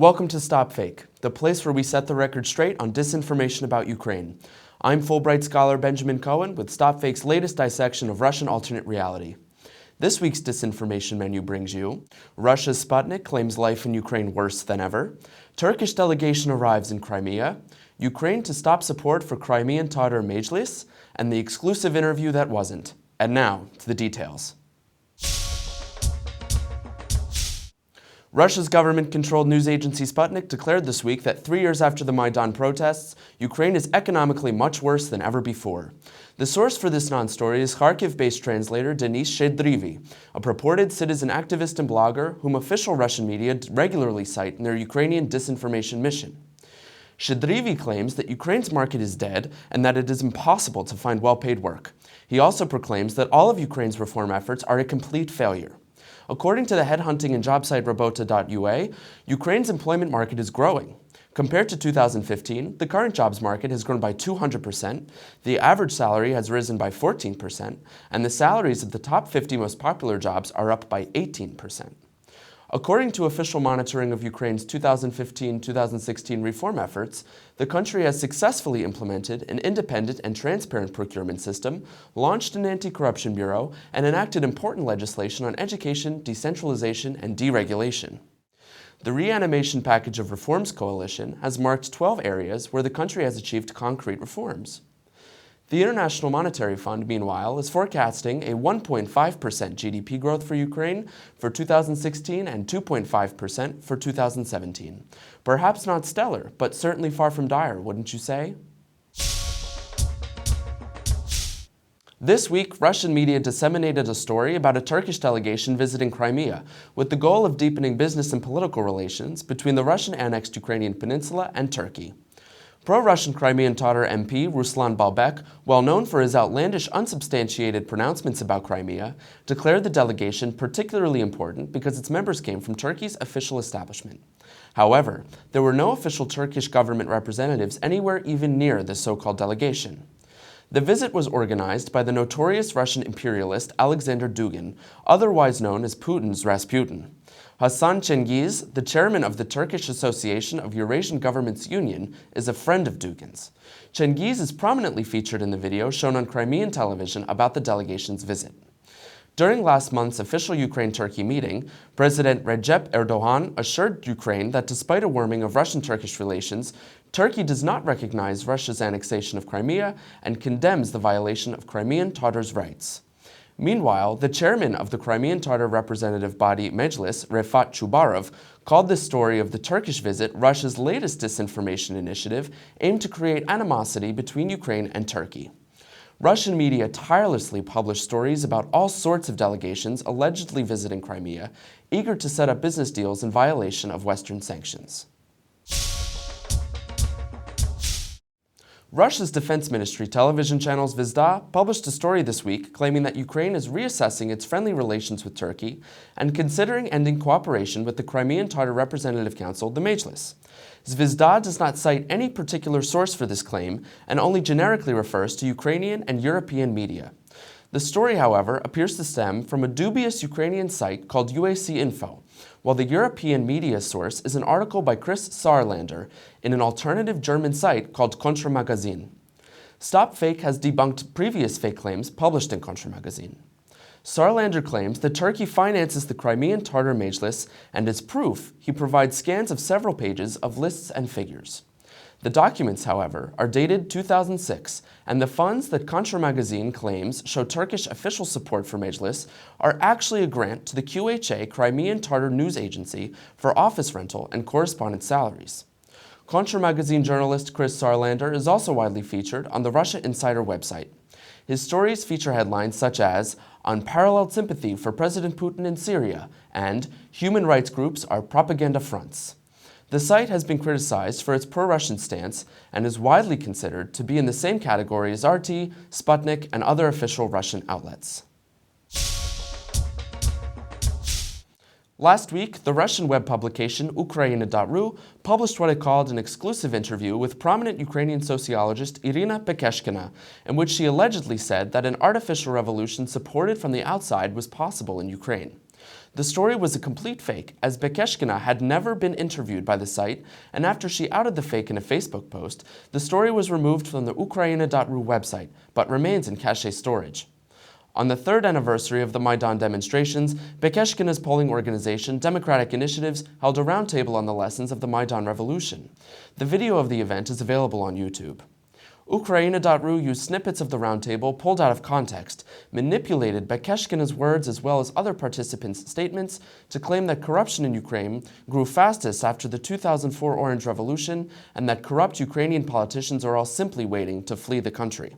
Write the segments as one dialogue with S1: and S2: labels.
S1: Welcome to StopFake, the place where we set the record straight on disinformation about Ukraine. I'm Fulbright scholar Benjamin Cohen with StopFake's latest dissection of Russian alternate reality. This week's disinformation menu brings you Russia's Sputnik claims life in Ukraine worse than ever, Turkish delegation arrives in Crimea, Ukraine to stop support for Crimean Tartar Majlis, and the exclusive interview that wasn't. And now, to the details. Russia's government-controlled news agency Sputnik declared this week that 3 years after the Maidan protests, Ukraine is economically much worse than ever before. The source for this non-story is Kharkiv-based translator Denis Shedrivi, a purported citizen activist and blogger whom official Russian media regularly cite in their Ukrainian disinformation mission. Shedrivi claims that Ukraine's market is dead and that it is impossible to find well-paid work. He also proclaims that all of Ukraine's reform efforts are a complete failure. According to the headhunting and job site Robota.ua, Ukraine's employment market is growing. Compared to 2015, the current jobs market has grown by 200%, the average salary has risen by 14%, and the salaries of the top 50 most popular jobs are up by 18%. According to official monitoring of Ukraine's 2015-2016 reform efforts, the country has successfully implemented an independent and transparent procurement system, launched an anti-corruption bureau, and enacted important legislation on education, decentralization, and deregulation. The Reanimation Package of Reforms Coalition has marked 12 areas where the country has achieved concrete reforms. The International Monetary Fund, meanwhile, is forecasting a 1.5% GDP growth for Ukraine for 2016 and 2.5% for 2017. Perhaps not stellar, but certainly far from dire, wouldn't you say? This week, Russian media disseminated a story about a Turkish delegation visiting Crimea, with the goal of deepening business and political relations between the Russian-annexed Ukrainian peninsula and Turkey. Pro-Russian Crimean Tartar MP Ruslan Balbek, well known for his outlandish, unsubstantiated pronouncements about Crimea, declared the delegation particularly important because its members came from Turkey's official establishment. However, there were no official Turkish government representatives anywhere even near this so-called delegation. The visit was organized by the notorious Russian imperialist Alexander Dugin, otherwise known as Putin's Rasputin. Hasan Cengiz, the chairman of the Turkish Association of Eurasian Governments Union, is a friend of Dugin's. Cengiz is prominently featured in the video shown on Crimean television about the delegation's visit. During last month's official Ukraine-Turkey meeting, President Recep Erdogan assured Ukraine that despite a warming of Russian-Turkish relations, Turkey does not recognize Russia's annexation of Crimea and condemns the violation of Crimean Tartars' rights. Meanwhile, the chairman of the Crimean Tartar representative body Majlis, Refat Chubarov, called this story of the Turkish visit Russia's latest disinformation initiative aimed to create animosity between Ukraine and Turkey. Russian media tirelessly published stories about all sorts of delegations allegedly visiting Crimea, eager to set up business deals in violation of Western sanctions. Russia's defense ministry television channel Zvezda published a story this week claiming that Ukraine is reassessing its friendly relations with Turkey and considering ending cooperation with the Crimean Tartar Representative Council, the Majlis. Zvezda does not cite any particular source for this claim and only generically refers to Ukrainian and European media. The story, however, appears to stem from a dubious Ukrainian site called UAC Info, while the European media source is an article by Chris Saarlander in an alternative German site called Kontrmagazin. StopFake has debunked previous fake claims published in Kontrmagazin. Saarlander claims that Turkey finances the Crimean Tartar Majlis, and as proof, he provides scans of several pages of lists and figures. The documents, however, are dated 2006, and the funds that Kontrmagazin claims show Turkish official support for Majlis are actually a grant to the QHA Crimean Tartar News Agency for office rental and correspondent salaries. Kontrmagazin journalist Chris Saarlander is also widely featured on the Russia Insider website. His stories feature headlines such as "Unparalleled Sympathy for President Putin in Syria" and "Human rights groups are propaganda fronts." The site has been criticized for its pro-Russian stance and is widely considered to be in the same category as RT, Sputnik, and other official Russian outlets. Last week, the Russian web publication Ukraina.ru published what it called an exclusive interview with prominent Ukrainian sociologist Irena Chalupa, in which she allegedly said that an artificial revolution supported from the outside was possible in Ukraine. The story was a complete fake, as Bekeshkina had never been interviewed by the site, and after she outed the fake in a Facebook post, the story was removed from the Ukraina.ru website, but remains in cache storage. On the third anniversary of the Maidan demonstrations, Bekeshkina's polling organization, Democratic Initiatives, held a roundtable on the lessons of the Maidan Revolution. The video of the event is available on YouTube. Ukraina.ru used snippets of the roundtable pulled out of context, manipulated Bekeshkina's words as well as other participants' statements to claim that corruption in Ukraine grew fastest after the 2004 Orange Revolution and that corrupt Ukrainian politicians are all simply waiting to flee the country.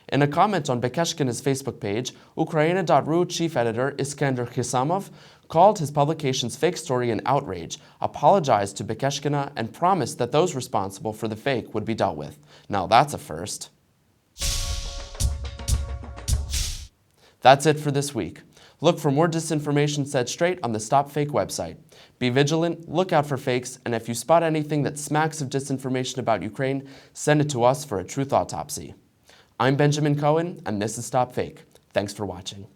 S1: In a comment on Bekeshkina's Facebook page, Ukraina.ru chief editor Iskender Khisamov called his publication's fake story an outrage, apologized to Bekeshkina, and promised that those responsible for the fake would be dealt with. Now that's a first. That's it for this week. Look for more disinformation said straight on the StopFake website. Be vigilant, look out for fakes, and if you spot anything that smacks of disinformation about Ukraine, send it to us for a truth autopsy. I'm Benjamin Cohen, and this is StopFake. Thanks for watching.